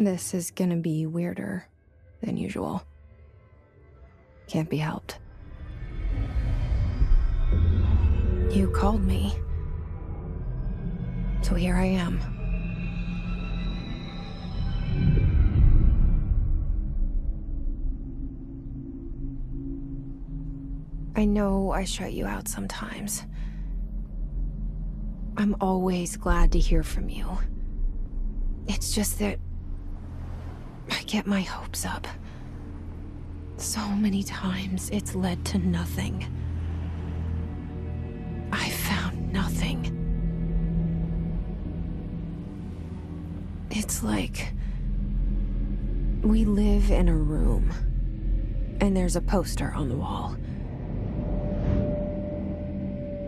This is gonna be weirder than usual. Can't be helped. You called me. So here I am. I know I shut you out sometimes. I'm always glad to hear from you. It's just that I get my hopes up. So many times it's led to nothing. I found nothing. It's like we live in a room, and there's a poster on the wall.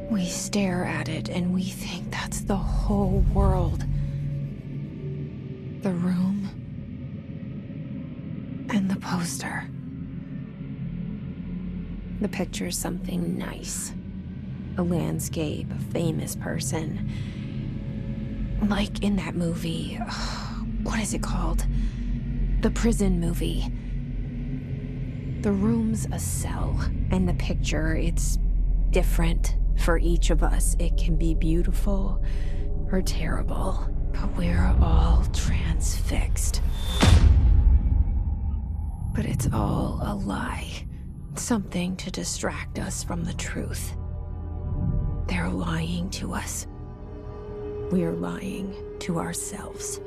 We stare at it and we think that's the whole world. The room and the poster. The picture's something nice. A landscape, a famous person. Like in that movie, what is it called? The prison movie. The room's a cell, and the picture, it's different for each of us. It can be beautiful or terrible, but we're all transfixed. But it's all a lie. Something to distract us from the truth. They're lying to us. We're lying to ourselves.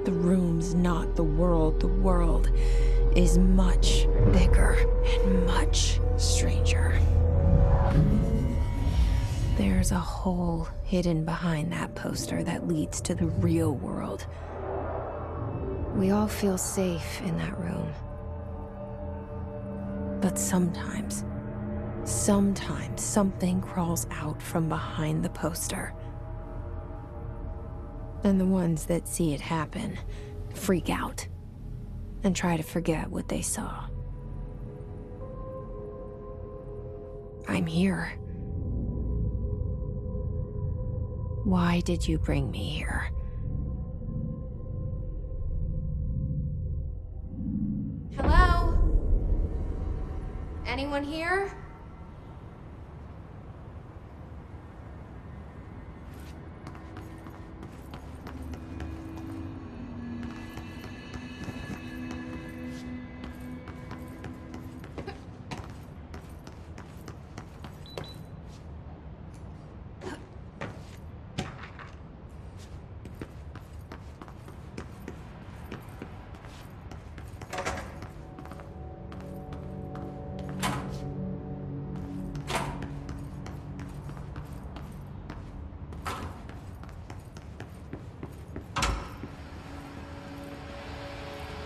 The room's not the world. The world is much bigger and much stranger. There's a hole hidden behind that poster that leads to the real world. We all feel safe in that room. But sometimes something crawls out from behind the poster. And the ones that see it happen freak out and try to forget what they saw. I'm here. Why did you bring me here? Hello? Anyone here?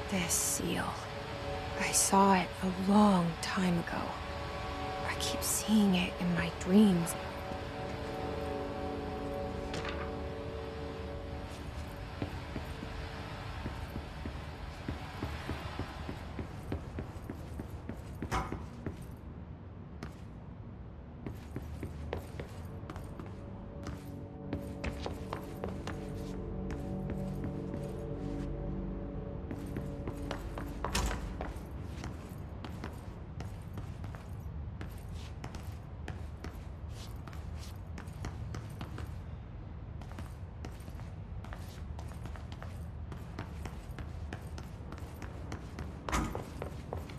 This seal. I saw it a long time ago. I keep seeing it in my dreams.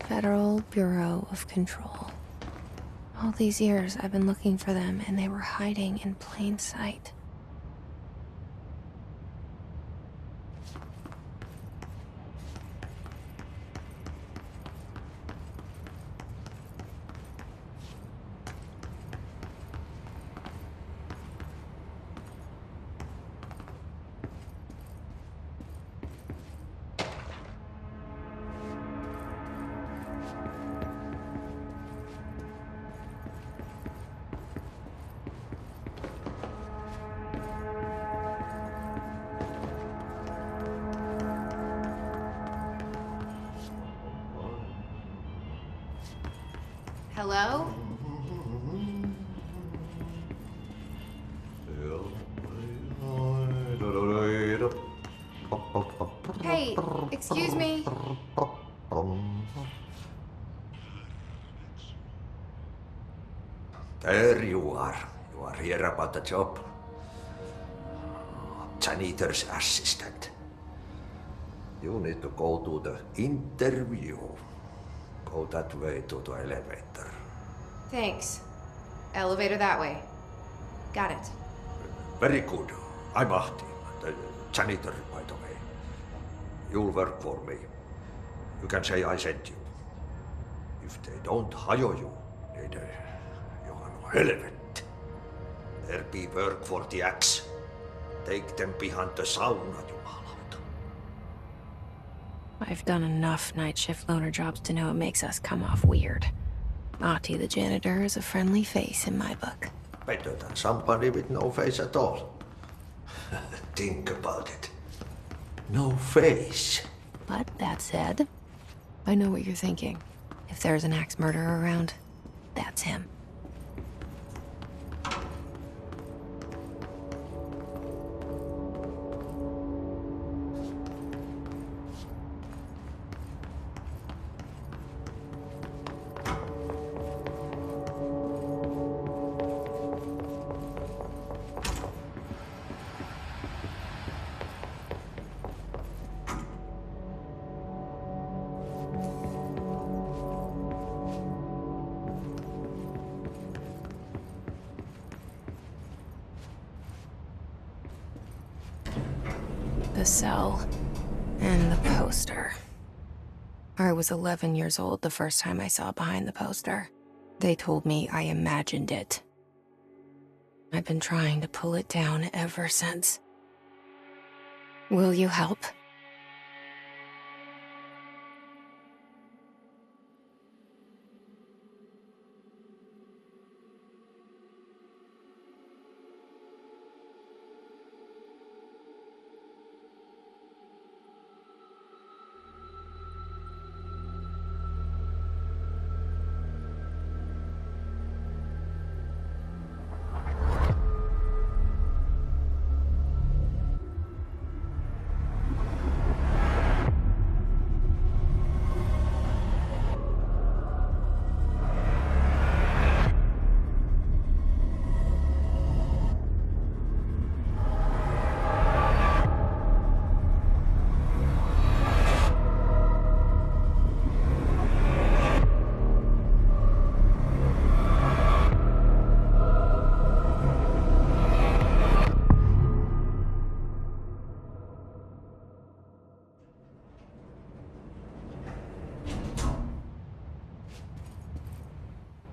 Federal Bureau of Control. All these years I've been looking for them, and they were hiding in plain sight. Hello? Hey, Excuse me. There you are. You are here about the job. Janitor's assistant. You need to go to the interview. Go that way to the elevator. Thanks. Elevator that way. Got it. Very good. I'm Ahti, the janitor, by the way. You'll work for me. You can say I sent you. If they don't hire you, niin johan on helvetti. There be work for the axe. Take them behind the sauna, jumalauta. I've done enough night shift loner jobs to know it makes us come off weird. Ahti the janitor is a friendly face in my book. Better than somebody with no face at all. Think about it. No face. But that said, I know what you're thinking. If there's an axe murderer around, that's him. The cell and the poster. I was 11 years old the first time I saw behind the poster. They told me I imagined it. I've been trying to pull it down ever since. Will you help?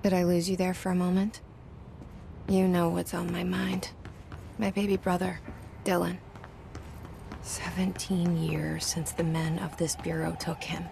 Did I lose you there for a moment? You know what's on my mind. My baby brother, Dylan. 17 years since the men of this bureau took him.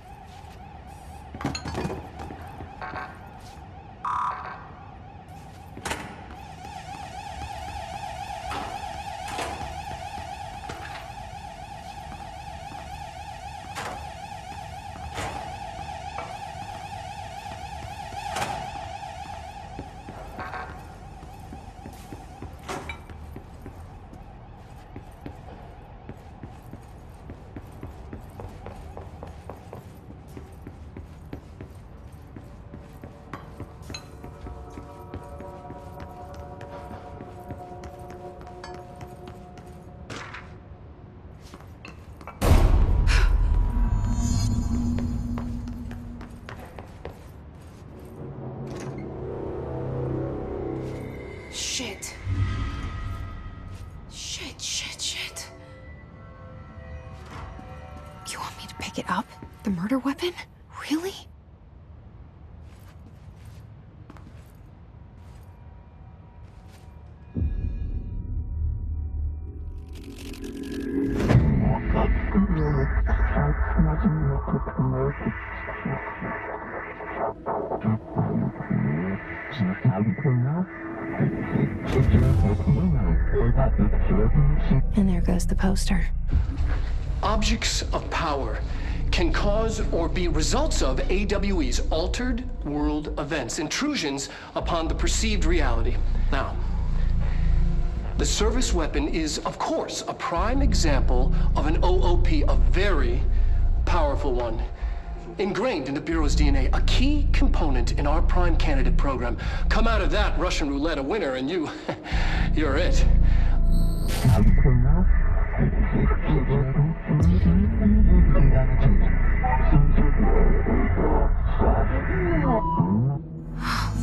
Shit. Shit. You want me to pick it up? The murder weapon? Really? And there goes the poster. Objects of power can cause or be results of AWE's altered world events, intrusions upon the perceived reality. Now, the service weapon is, of course, a prime example of an OOP, a very powerful one. Ingrained in the Bureau's DNA, a key component in our prime candidate program. Come out of that Russian roulette a winner and you're it.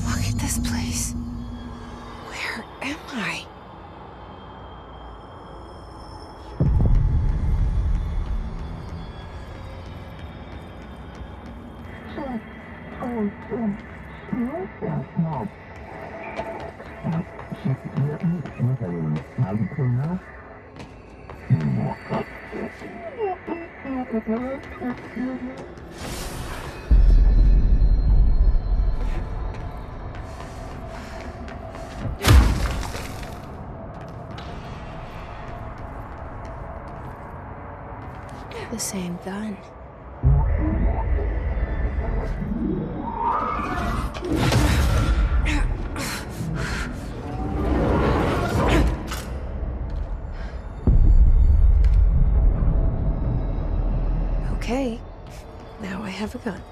Look at this place. Where am I? The same gun. Okay, now I have a gun.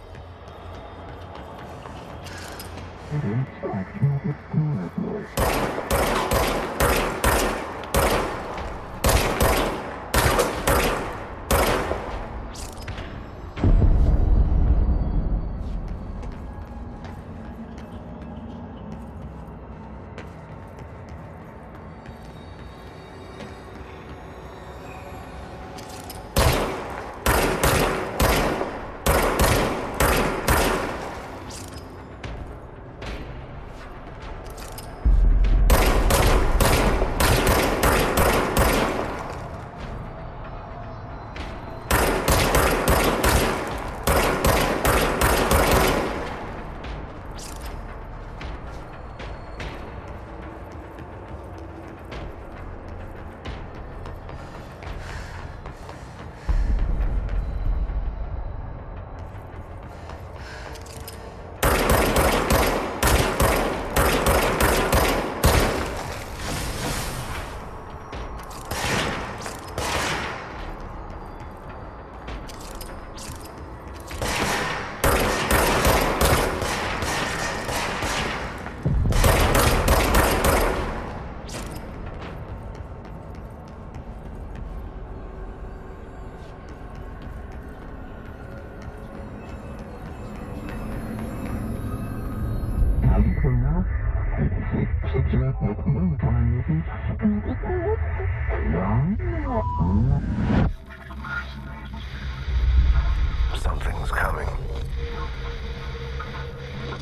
Something's coming.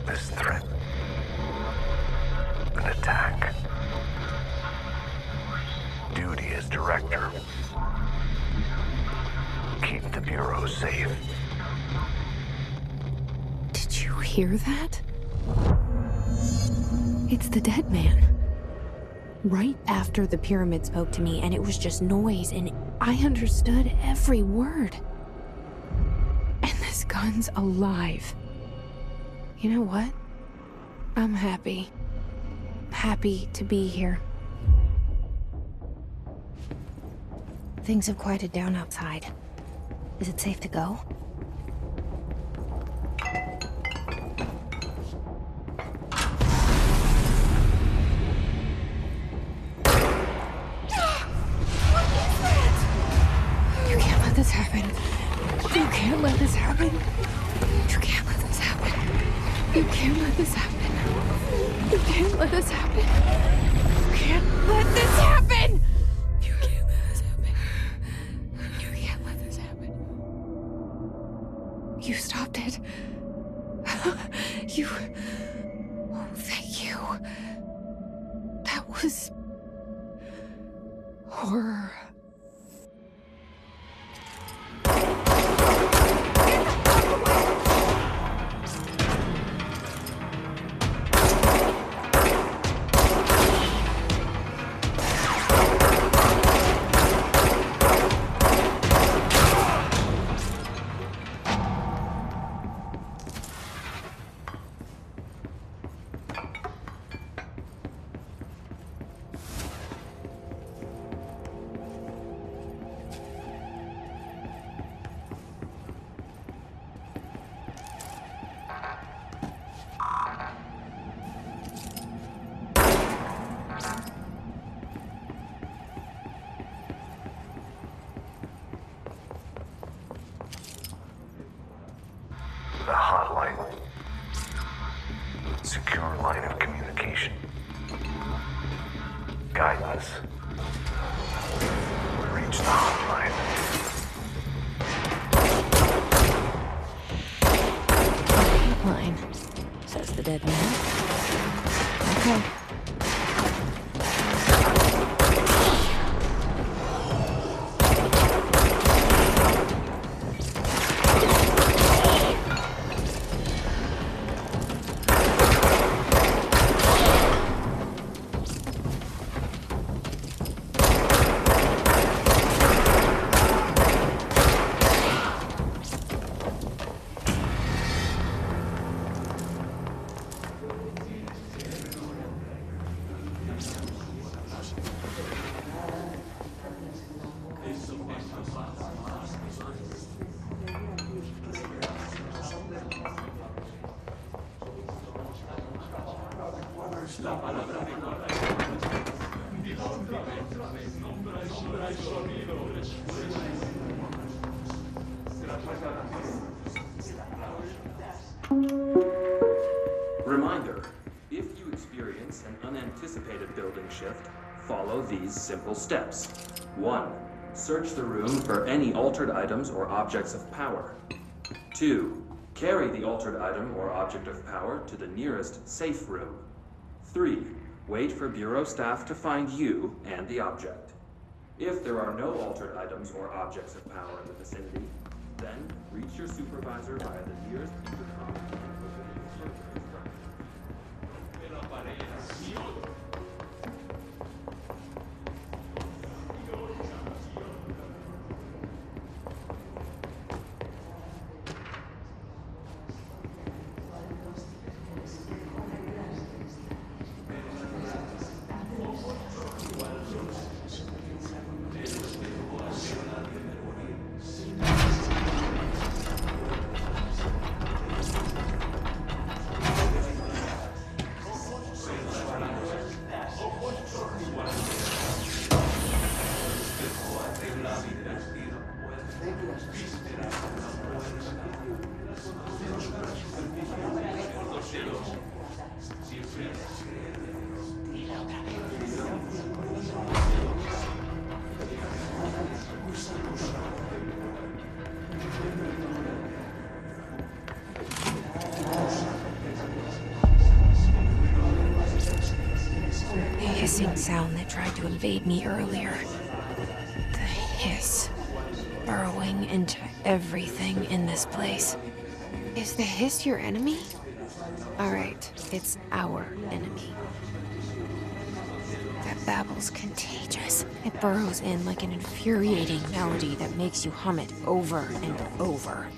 This threat. An attack. Duty as director. Keep the Bureau safe. Did you hear that? It's the dead man. Right after the pyramid spoke to me, and it was just noise, and I understood every word. And this gun's alive. You know what? I'm happy. Happy to be here. Things have quieted down outside. Is it safe to go? This happen. You can't let this happen. You can't let this happen. You can't let this happen. You can't let this happen. You can't let this happen. You can't let this happen. You can't let this happen. You stopped it. You. Oh, thank you. That was horror. Reminder, if you experience an unanticipated building shift, follow these simple steps. 1. Search the room for any altered items or objects of power. 2. Carry the altered item or object of power to the nearest safe room. 3. Wait for Bureau staff to find you and the object. If there are no altered items or objects of power in the vicinity, then reach your supervisor via the nearest intercom and obey further instructions. Hissing sound that tried to invade me earlier. The hiss, burrowing into everything in this place. Is the hiss your enemy? Alright, it's our enemy. That babble's contagious. It burrows in like an infuriating melody that makes you hum it over and over.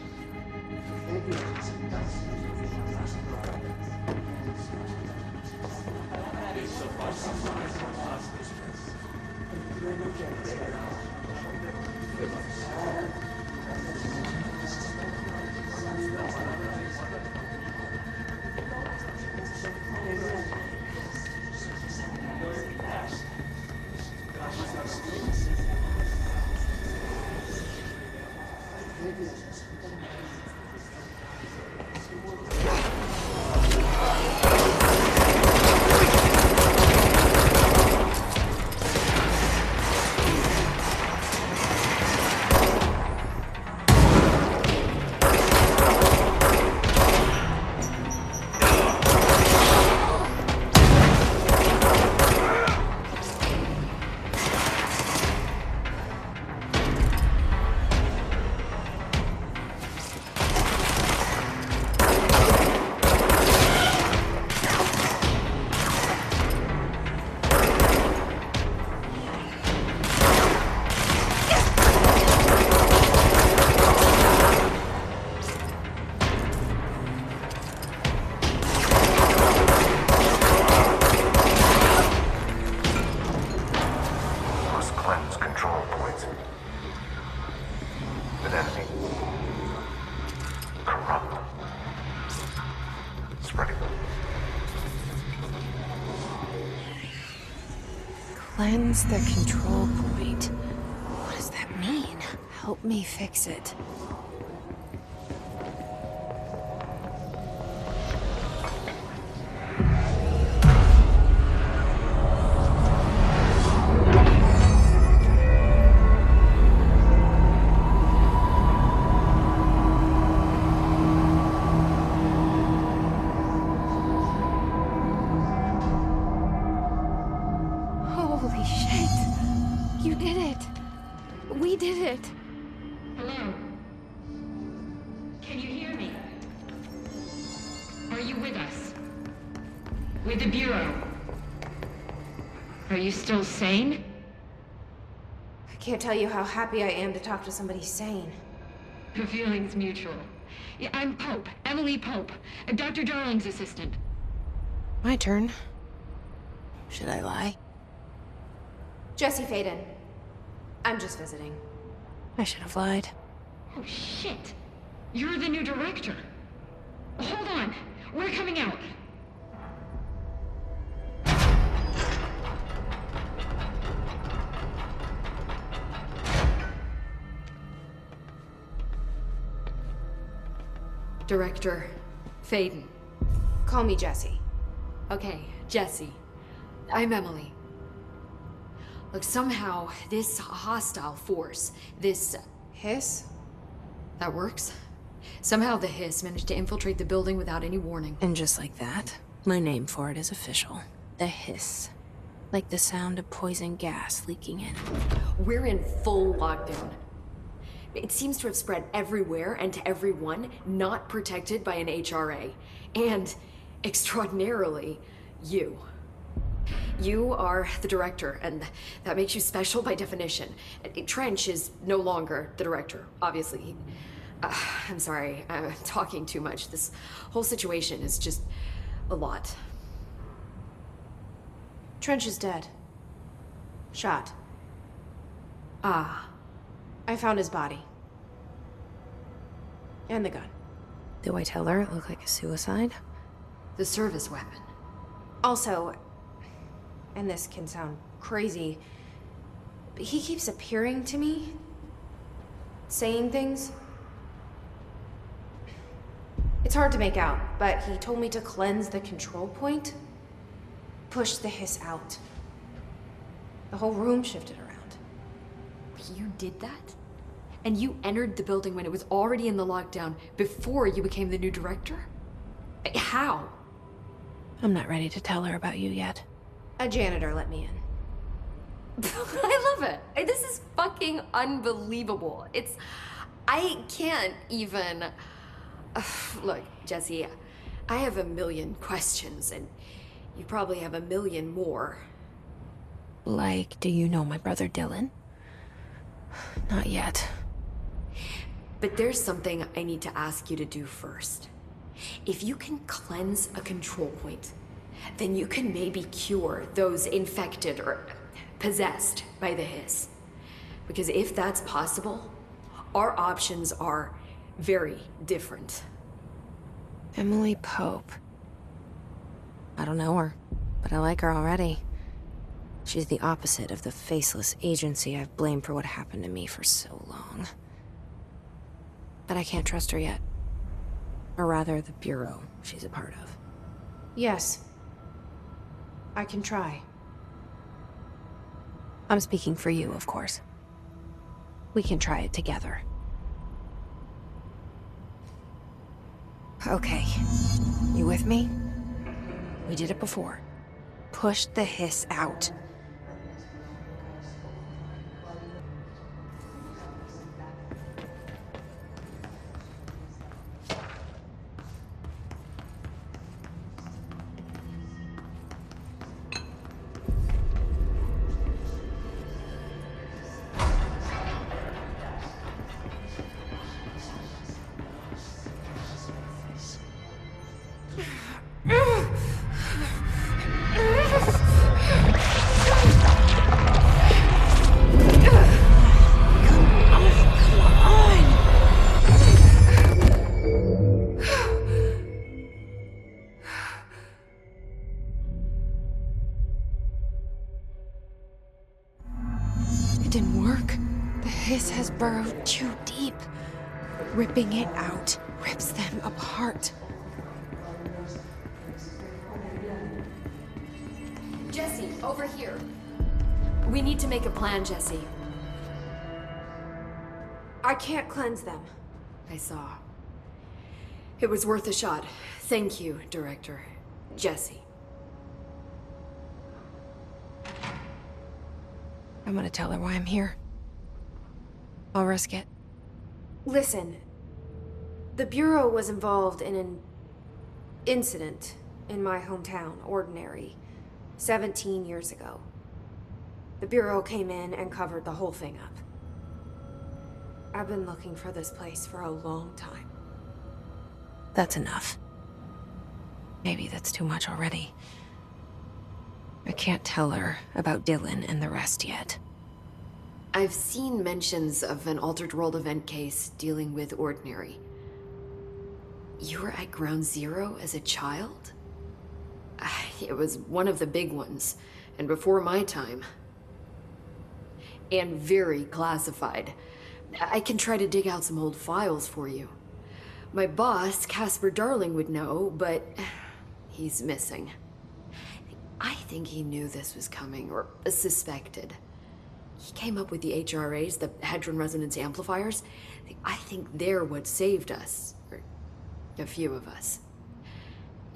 Cleanse the control point. What does that mean? Help me fix it. Holy shit! You did it! We did it! Hello? Can you hear me? Are you with us? With the Bureau? Are you still sane? I can't tell you how happy I am to talk to somebody sane. The feeling's mutual. Yeah, I'm Pope, Emily Pope, Dr. Darling's assistant. My turn. Should I lie? Jesse Faden. I'm just visiting. I should have lied. Oh, shit. You're the new director. Hold on. We're coming out. Director Faden. Call me Jessie. Okay, Jessie. I'm Emily. Look, somehow, this hostile force, this... Hiss? That works? Somehow the hiss managed to infiltrate the building without any warning. And just like that, my name for it is official. The hiss. Like the sound of poison gas leaking in. We're in full lockdown. It seems to have spread everywhere and to everyone not protected by an HRA. And, extraordinarily, you. You are the director, and that makes you special by definition. Trench is no longer the director, obviously. I'm sorry, I'm talking too much. This whole situation is just a lot. Trench is dead. Shot. Ah. I found his body. And the gun. Do I tell her it looked like a suicide? The service weapon. Also, and this can sound crazy, but he keeps appearing to me, saying things. It's hard to make out, but he told me to cleanse the control point, push the hiss out. The whole room shifted around. You did that? And you entered the building when it was already in the lockdown before you became the new director? How? I'm not ready to tell her about you yet. A janitor let me in. I love it. This is fucking unbelievable. I can't even... Look, Jessie, I have a million questions, and you probably have a million more. Like, do you know my brother Dylan? Not yet. But there's something I need to ask you to do first. If you can cleanse a control point, then you can maybe cure those infected or possessed by the hiss. Because if that's possible, our options are very different. Emily Pope. I don't know her, but I like her already. She's the opposite of the faceless agency I've blamed for what happened to me for so long. But I can't trust her yet. Or rather, the Bureau she's a part of. Yes. I can try. I'm speaking for you, of course. We can try it together. Okay. You with me? We did it before. Push the hiss out. It didn't work. The hiss has burrowed too deep. Ripping it out rips them apart. Jessie, over here. We need to make a plan, Jessie. I can't cleanse them. I saw. It was worth a shot. Thank you, Director. Jessie. I'm gonna tell her why I'm here. I'll risk it. Listen. The Bureau was involved in an incident in my hometown, Ordinary, 17 years ago. The Bureau came in and covered the whole thing up. I've been looking for this place for a long time. That's enough. Maybe that's too much already. I can't tell her about Dylan and the rest yet. I've seen mentions of an Altered World event case dealing with Ordinary. You were at Ground Zero as a child? It was one of the big ones, and before my time. And very classified. I can try to dig out some old files for you. My boss, Casper Darling, would know, but he's missing. I think he knew this was coming, or suspected. He came up with the HRAs, the Hadron Resonance Amplifiers. I think they're what saved us, or a few of us.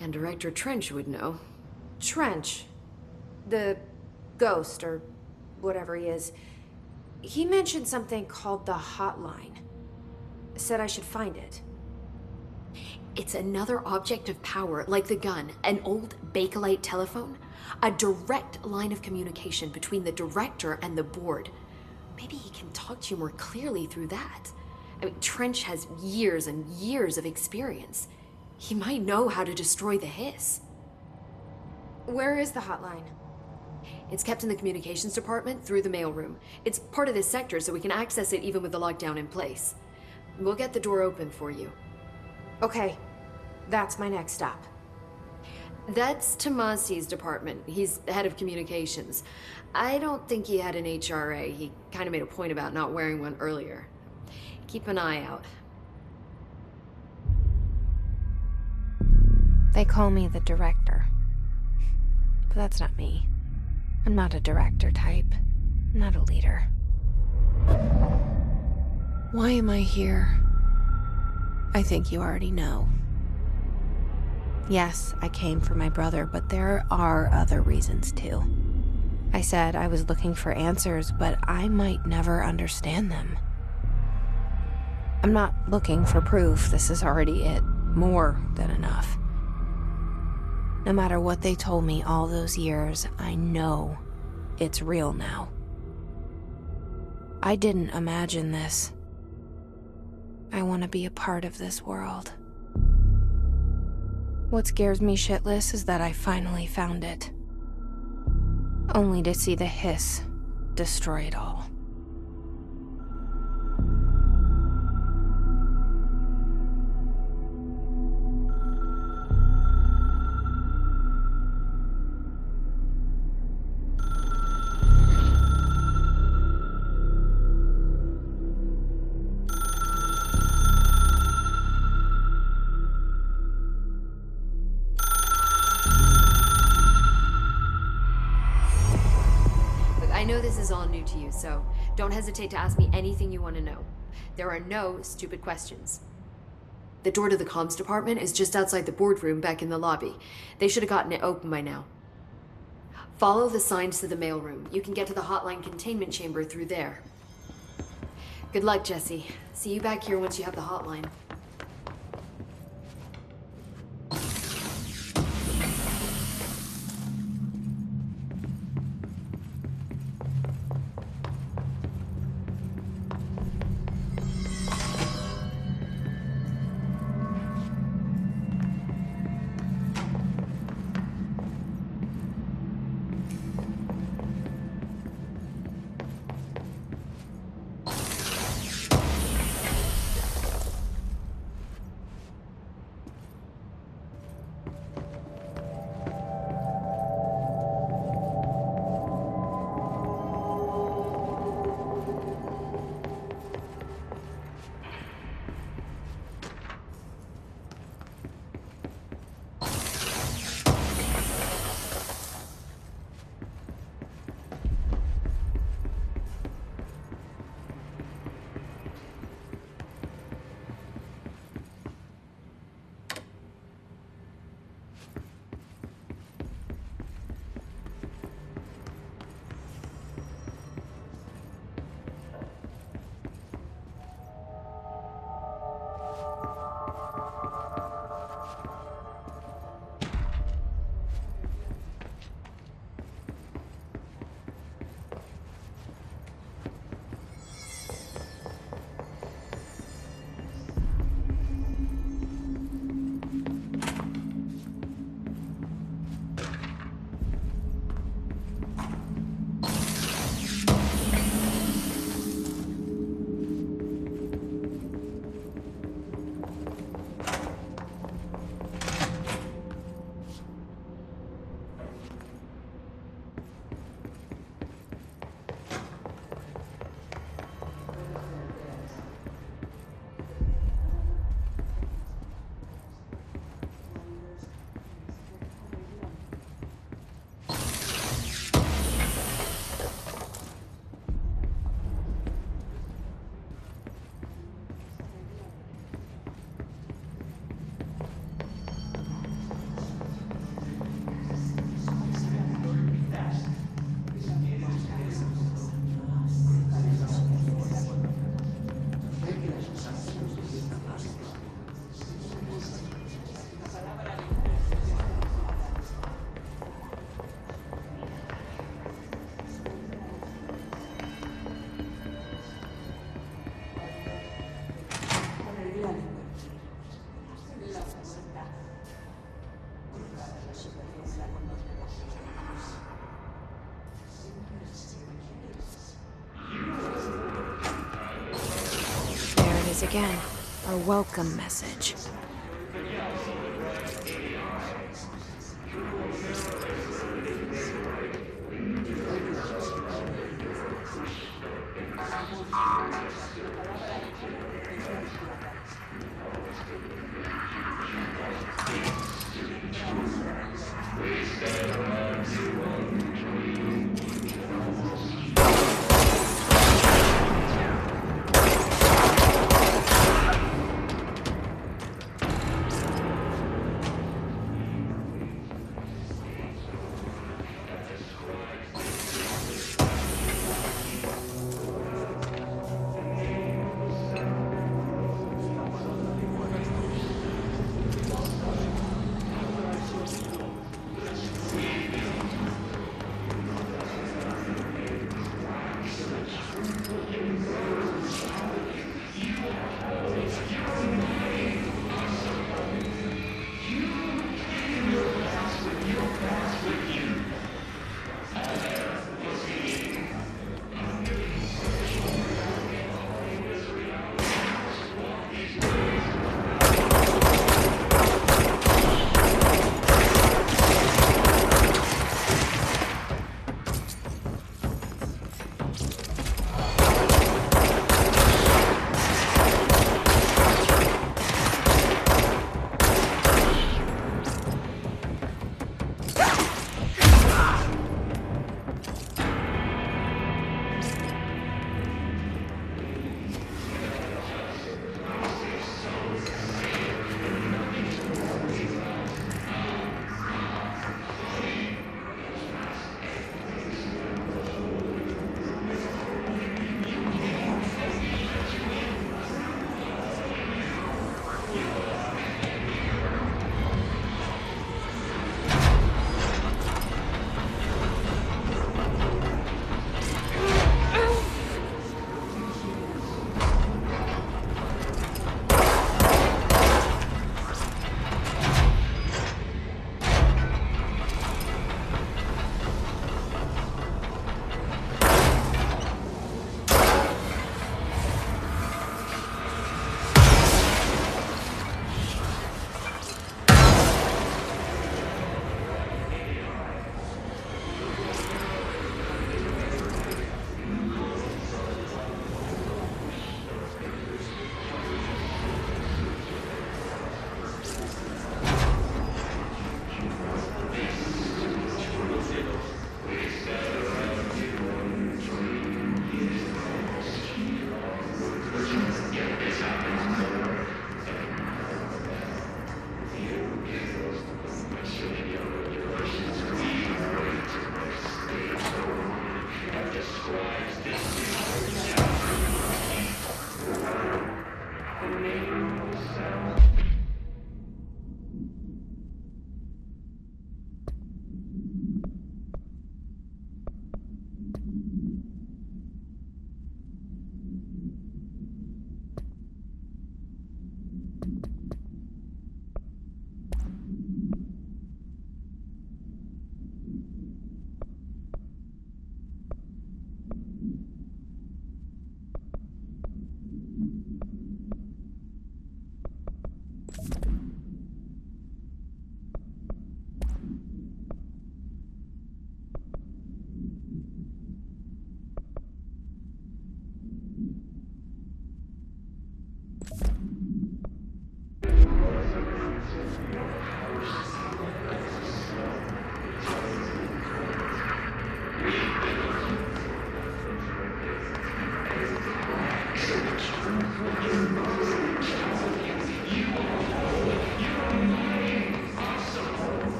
And Director Trench would know. Trench. The ghost, or whatever he is. He mentioned something called the hotline. Said I should find it. It's another object of power, like the gun, an old Bakelite telephone. A direct line of communication between the director and the board. Maybe he can talk to you more clearly through that. I mean, Trench has years and years of experience. He might know how to destroy the hiss. Where is the hotline? It's kept in the communications department through the mailroom. It's part of this sector, so we can access it even with the lockdown in place. We'll get the door open for you. Okay, that's my next stop. That's Tomasi's department. He's head of communications. I don't think he had an HRA. He kind of made a point about not wearing one earlier. Keep an eye out. They call me the director. But that's not me. I'm not a director type. I'm not a leader. Why am I here? I think you already know. Yes, I came for my brother, but there are other reasons too. I said I was looking for answers, but I might never understand them. I'm not looking for proof. This is already it. More than enough. No matter what they told me all those years, I know it's real now. I didn't imagine this. I want to be a part of this world. What scares me shitless is that I finally found it. Only to see the hiss destroy it all. I know this is all new to you, so don't hesitate to ask me anything you want to know. There are no stupid questions. The door to the comms department is just outside the boardroom back in the lobby. They should have gotten it open by now. Follow the signs to the mailroom. You can get to the hotline containment chamber through there. Good luck, Jesse. See you back here once you have the hotline. is again. Our welcome message.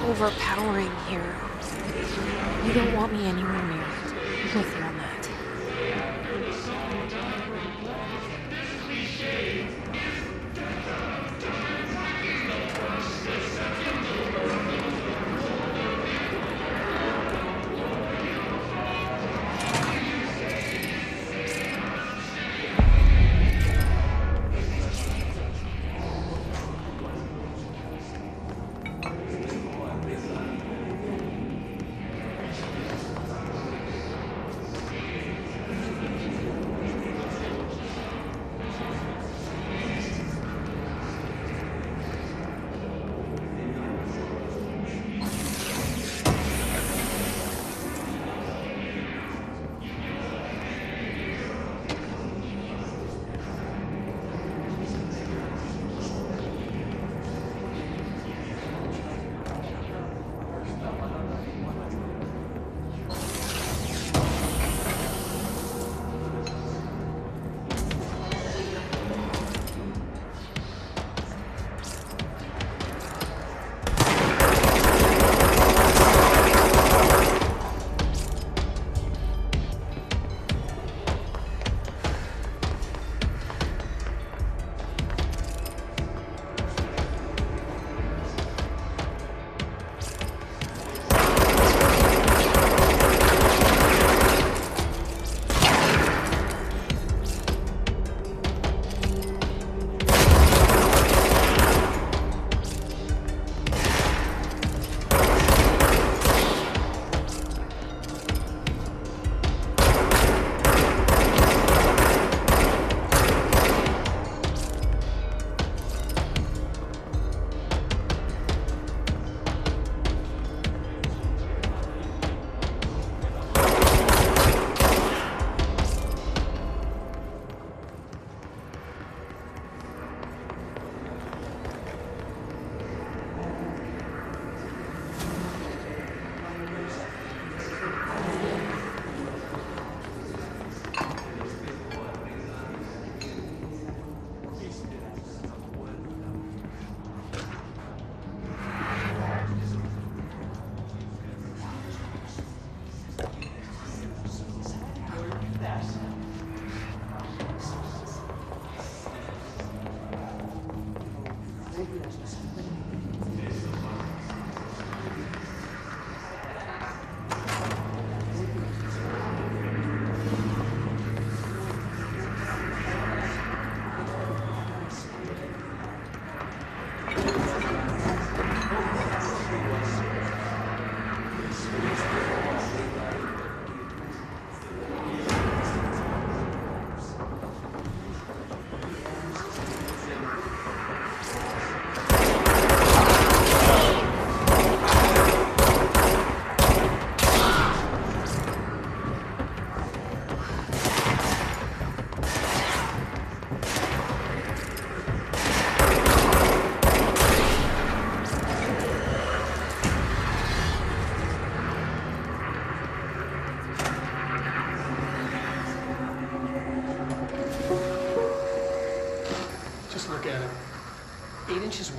Overpowering here. You don't want me anywhere near it. With you on that.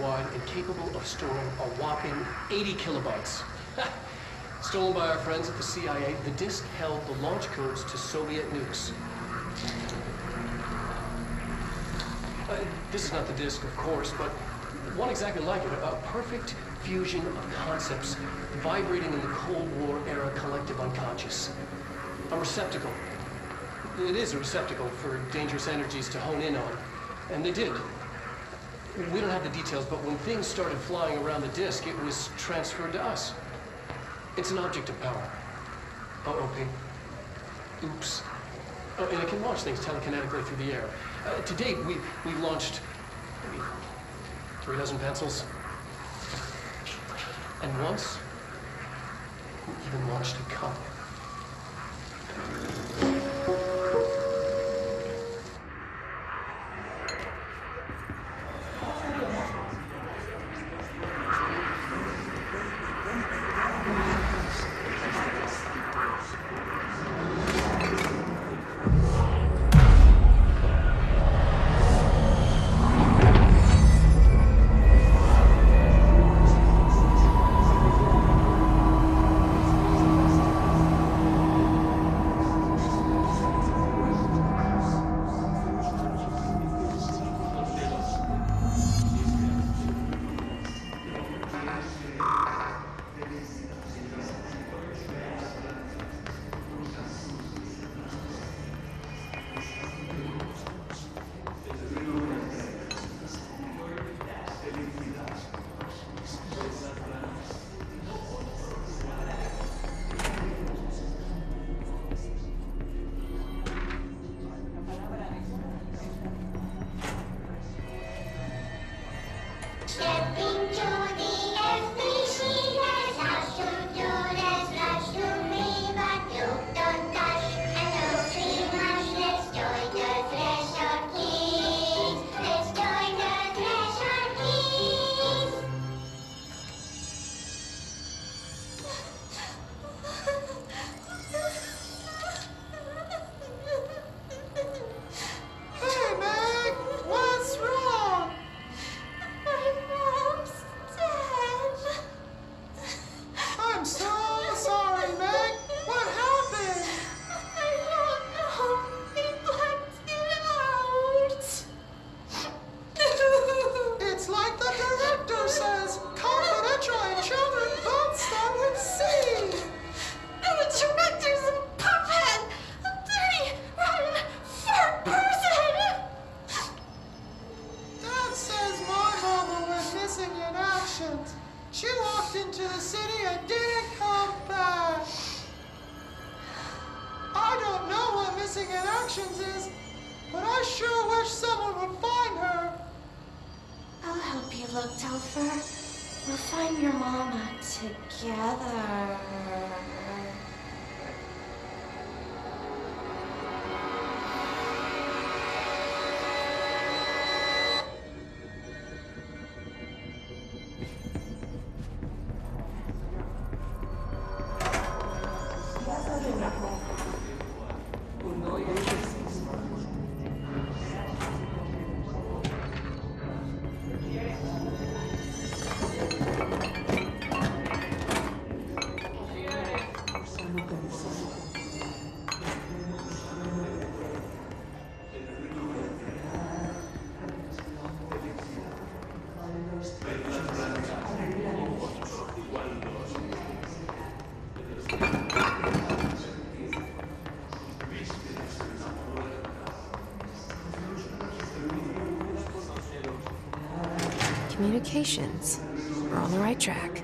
wide and capable of storing a whopping 80 kilobytes. Stolen by our friends at the CIA, the disk held the launch codes to Soviet nukes. This is not the disk, of course, but one exactly like it. A perfect fusion of concepts vibrating in the Cold War era collective unconscious. A receptacle. It is a receptacle for dangerous energies to hone in on. And they did. We don't have the details, but when things started flying around the disk, it was transferred to us. It's an object of power. OOP. Oops. Oh, and it can launch things telekinetically through the air. To date, we've launched maybe 3 dozen pencils. And once, we even launched a cup. Communications. We're on the right track.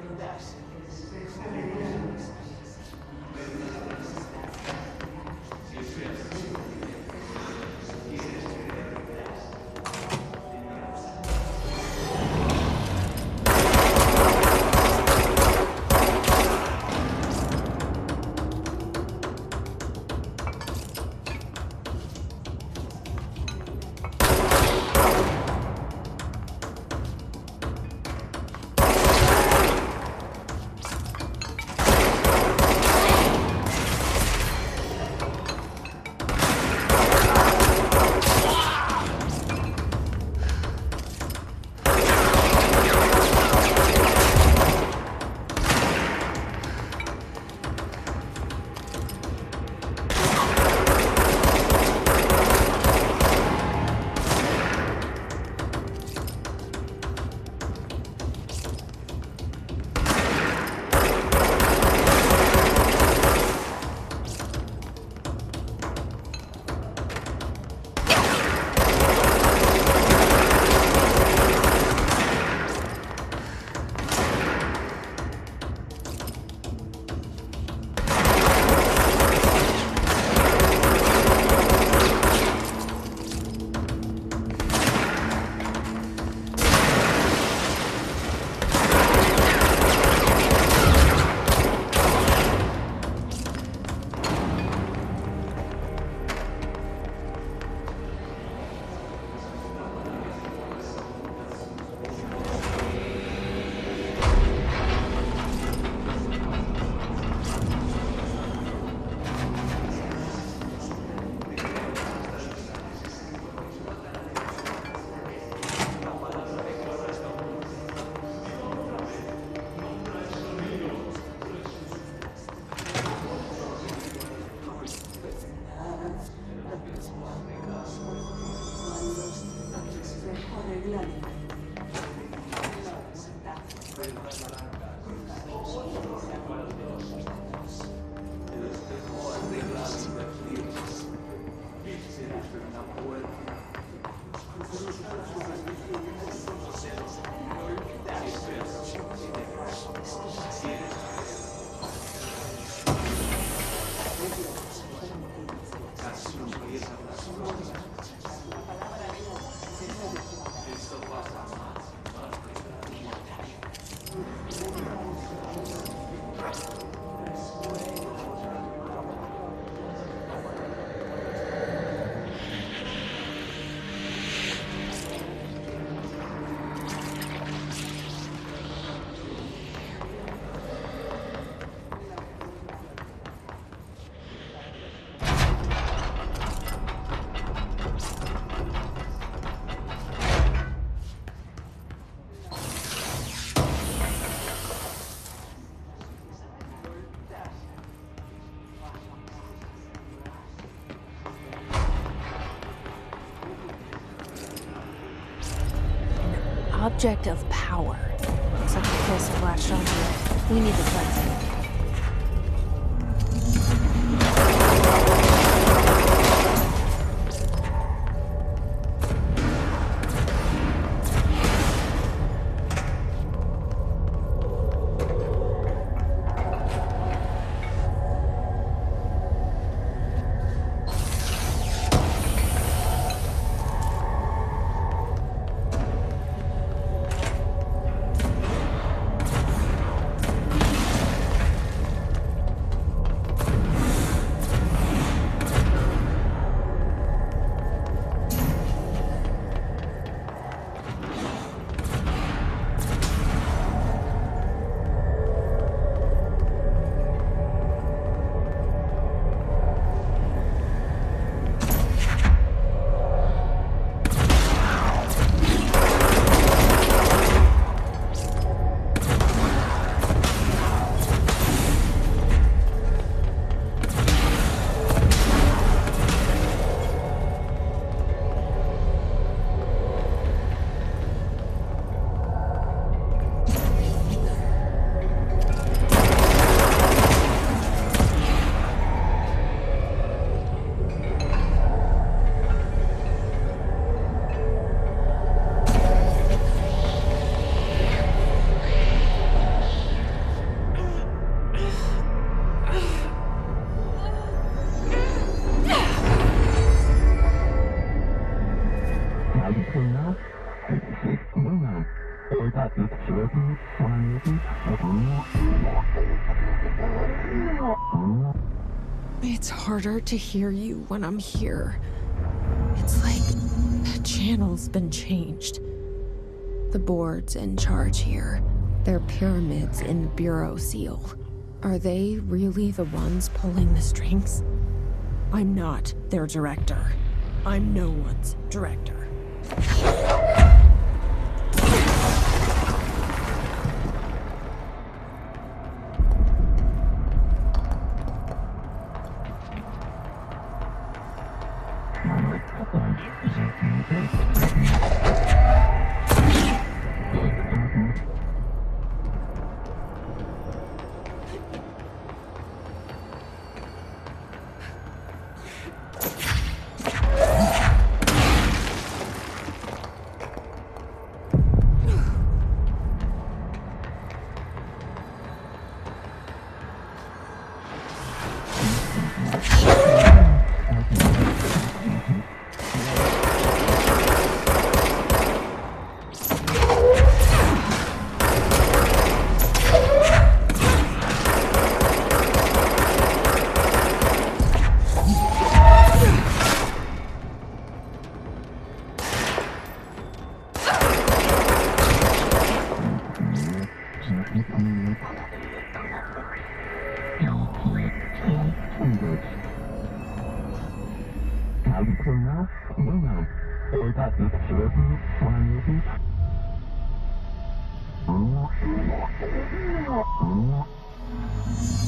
Object of power. Looks like the pulse has latched onto it. We need to cleanse it. It's harder to hear you when I'm here. It's like the channel's been changed. The board's in charge here. They're pyramids in the Bureau seal. Are they really the ones pulling the strings? I'm not their director. I'm no one's director.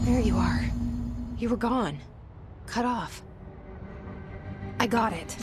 There you are. You were gone. Cut off. I got it.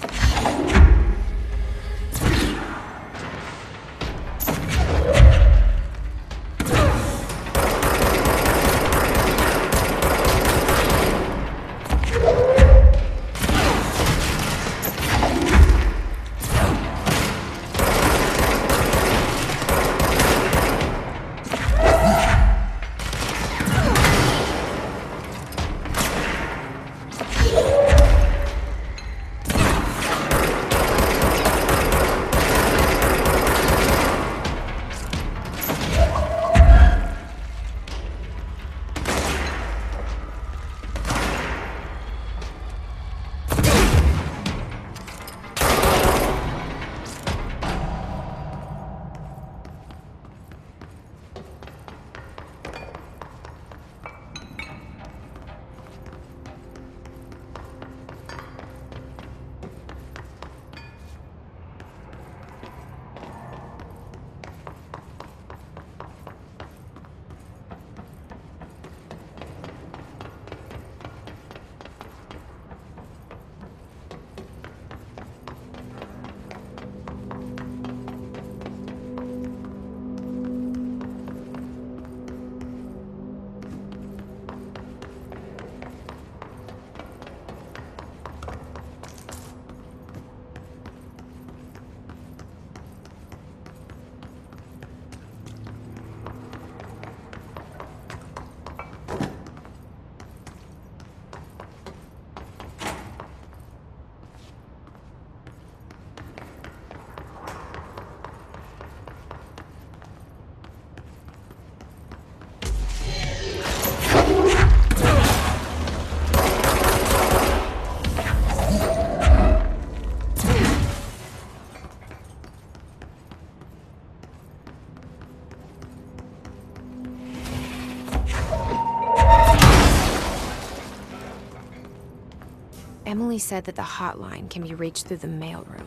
Emily said that the hotline can be reached through the mailroom.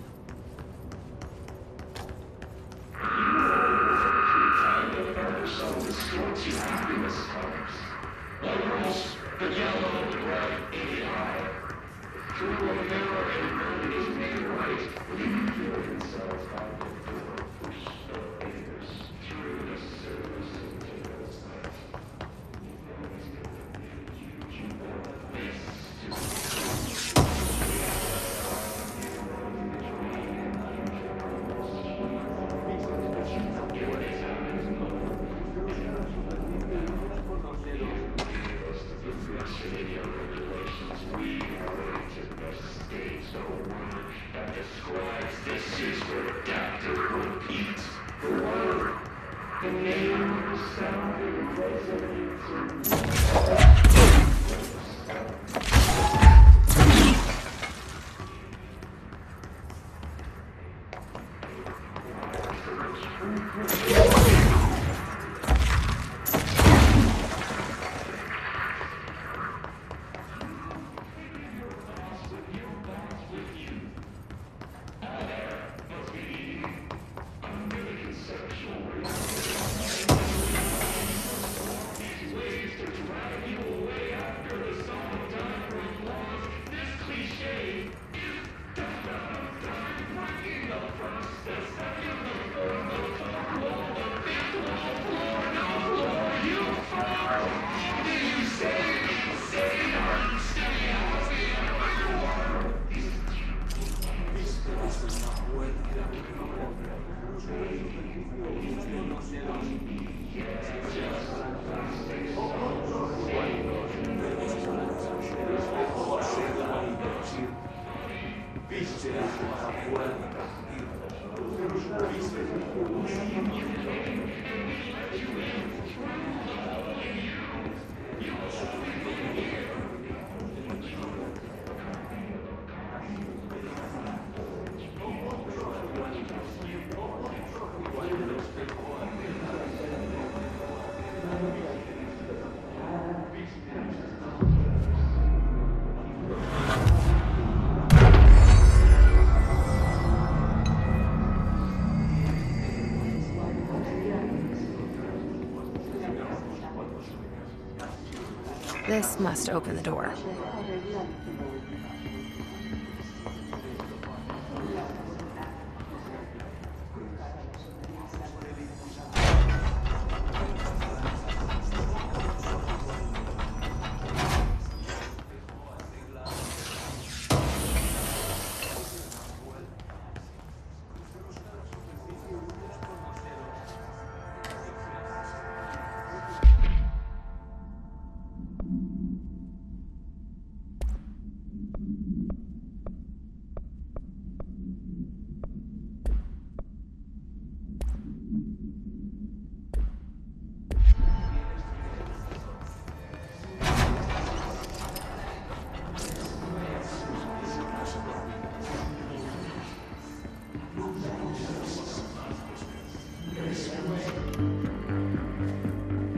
This must open the door.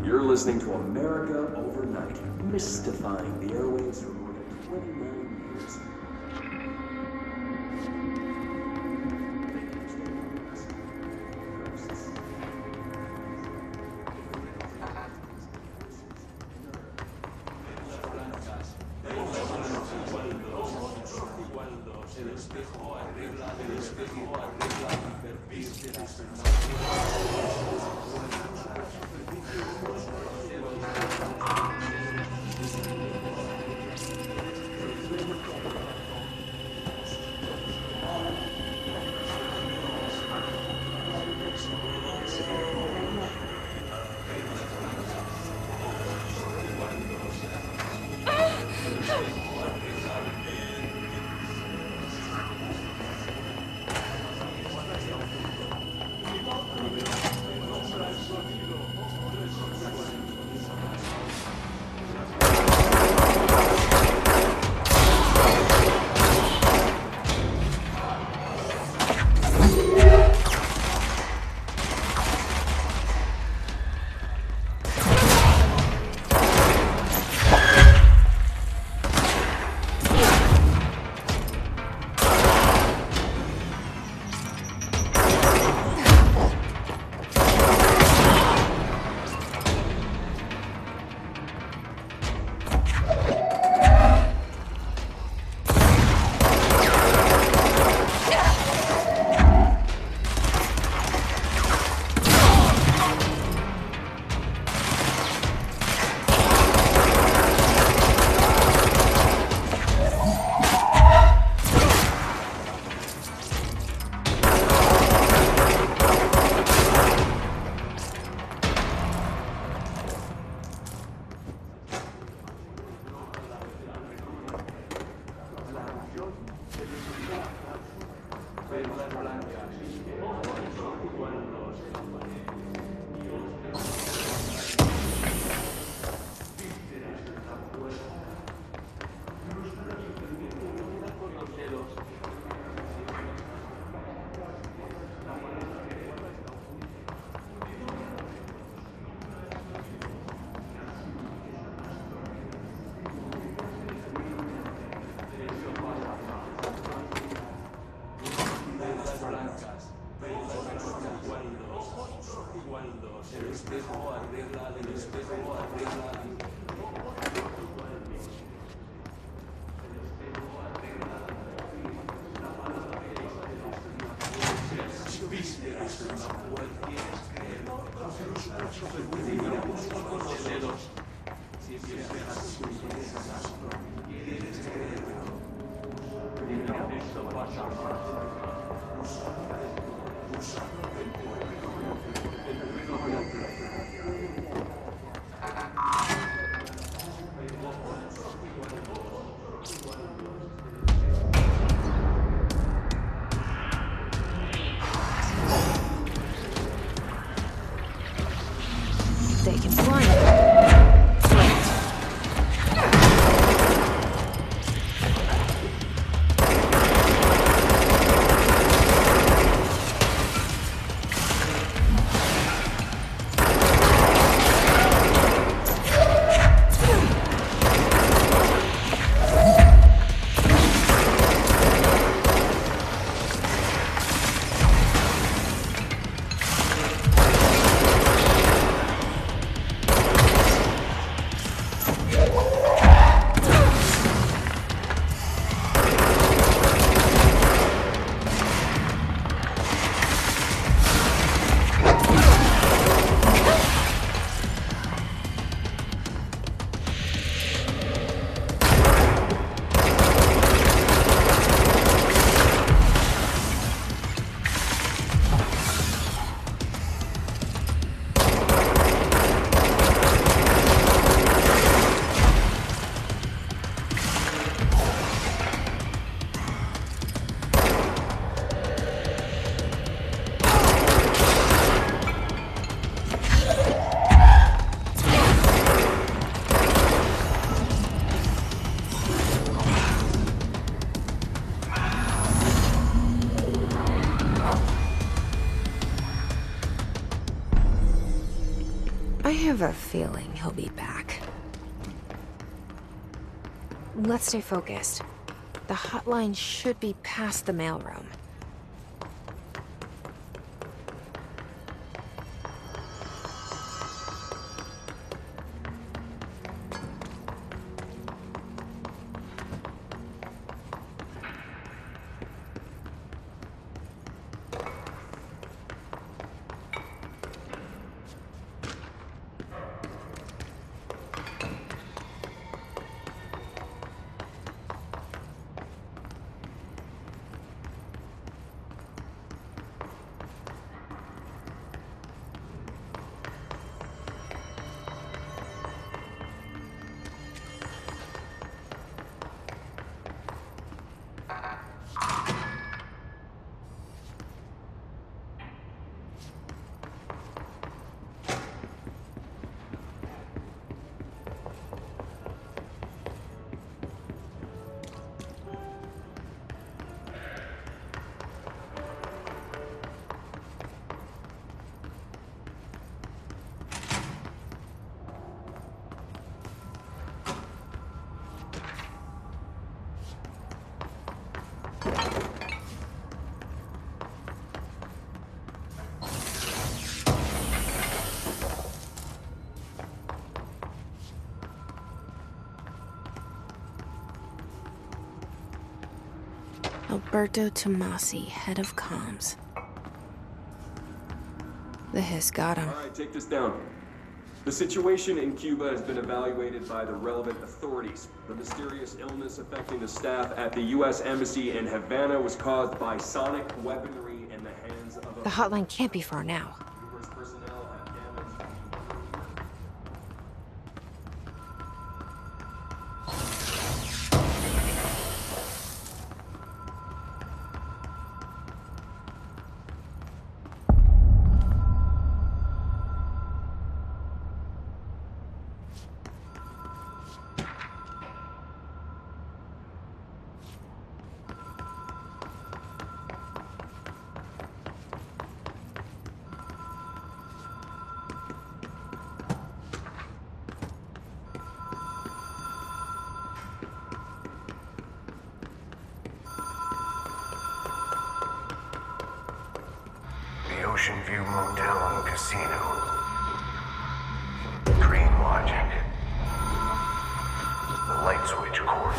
You're listening to America Overnight, mystifying the airwaves for more than 29 years. They can climb it. Great. I have a feeling he'll be back. Let's stay focused. The hotline should be past the mailroom. Alberto Tomasi, head of comms. The hiss got him. All right, take this down. The situation in Cuba has been evaluated by the relevant authorities. The mysterious illness affecting the staff at the U.S. Embassy in Havana was caused by sonic weaponry in the hands of a... The hotline can't be far now. Numerous personnel have damaged the... The Ocean View Motel and Casino. Green logic. The light switch court.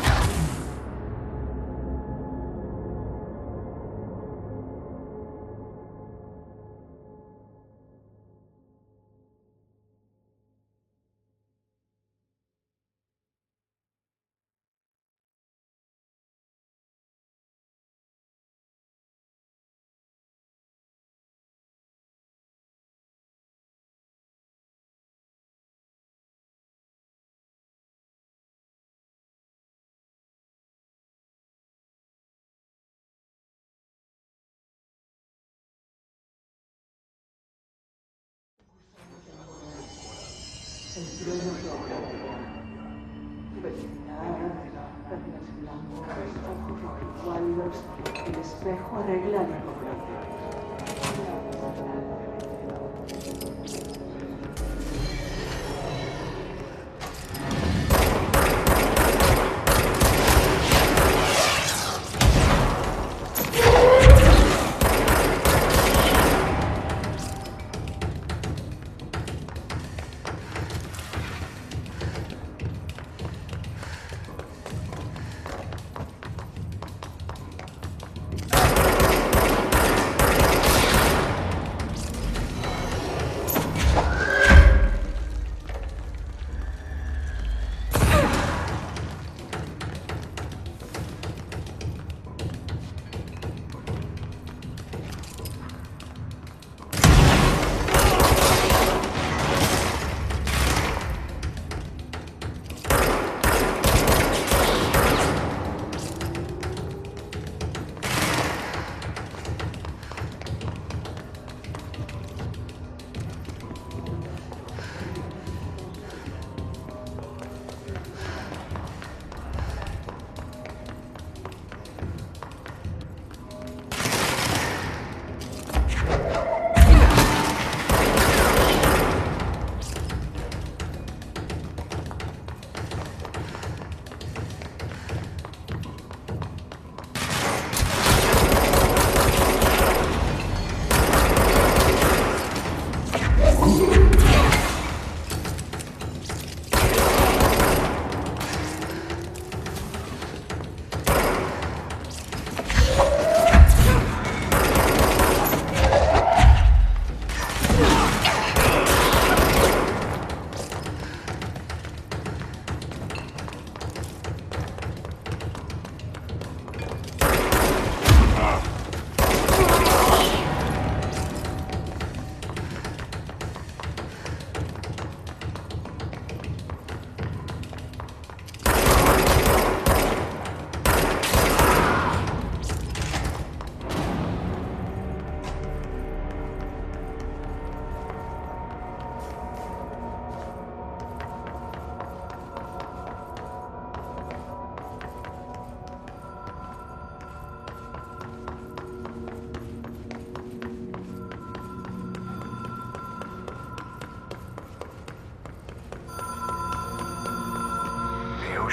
luz, el espejo arregla la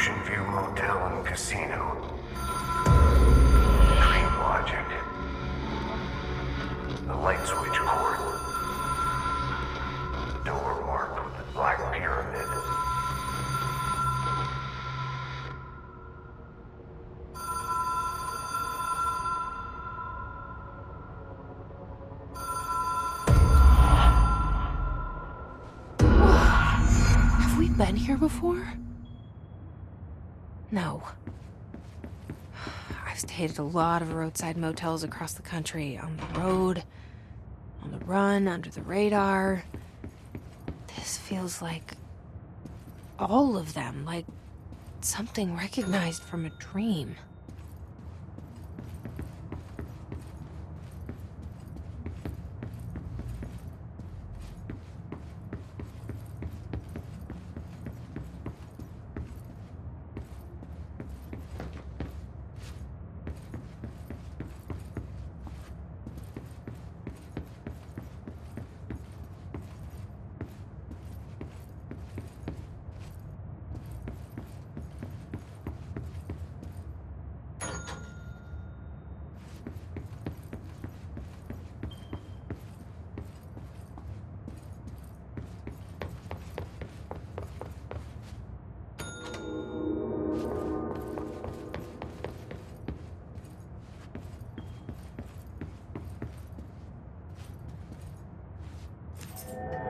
Ocean View Motel and Casino. Dream logic. The light switch cord. The door marked with the black pyramid. Have we been here before? No. I've stayed at a lot of roadside motels across the country, on the road, on the run, under the radar. This feels like all of them, like something recognized from a dream.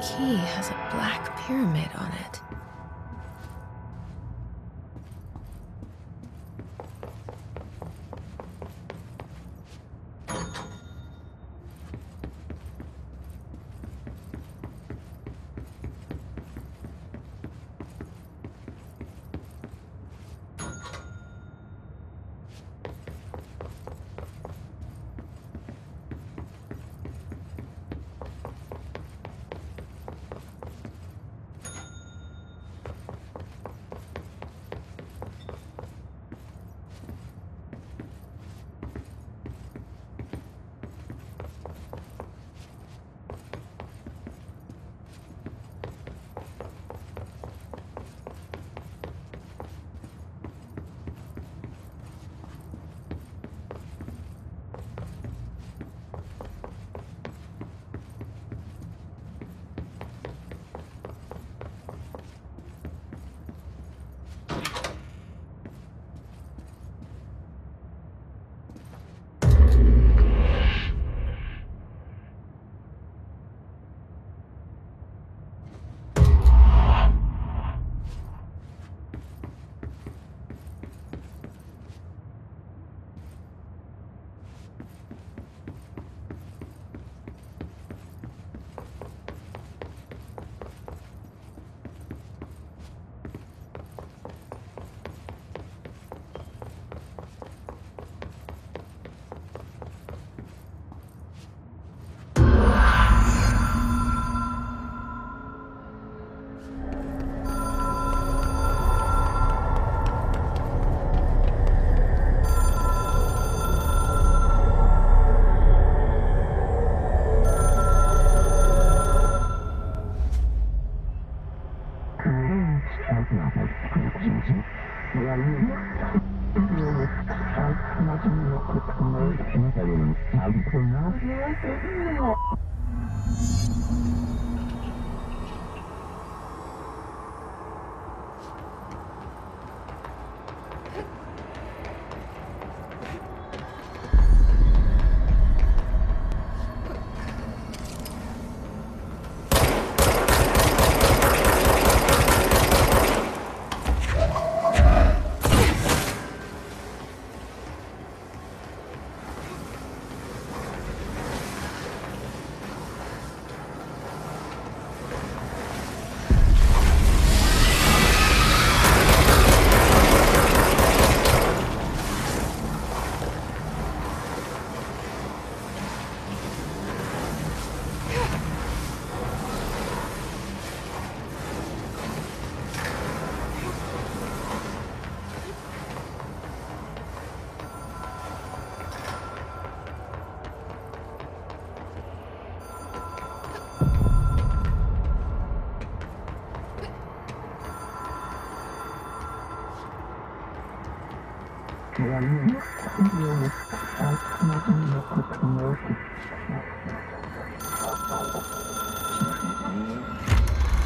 Key has a black pyramid on it.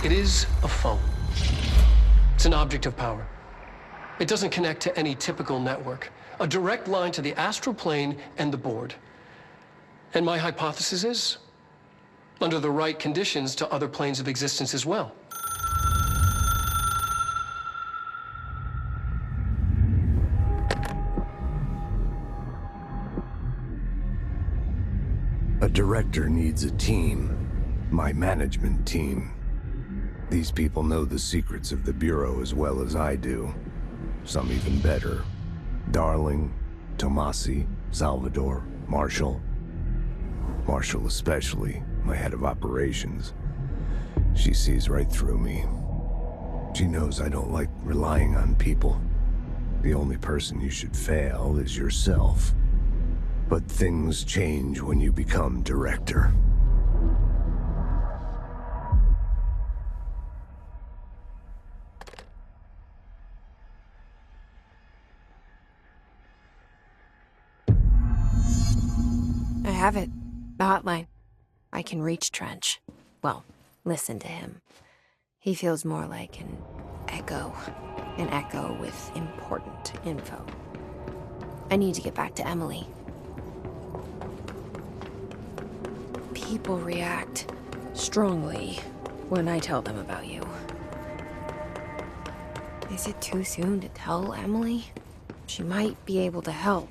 It is a phone. It's an object of power. It doesn't connect to any typical network. A direct line to the astral plane and the board. And my hypothesis is, under the right conditions, to other planes of existence as well. A director needs a team. My management team. These people know the secrets of the Bureau as well as I do. Some even better. Darling, Tomasi, Salvador, Marshall. Marshall especially, my head of operations. She sees right through me. She knows I don't like relying on people. The only person you should fail is yourself. But things change when you become director. I have it. The hotline. I can reach Trench. Well, listen to him. He feels more like an echo. An echo with important info. I need to get back to Emily. People react strongly when I tell them about you. Is it too soon to tell Emily? She might be able to help.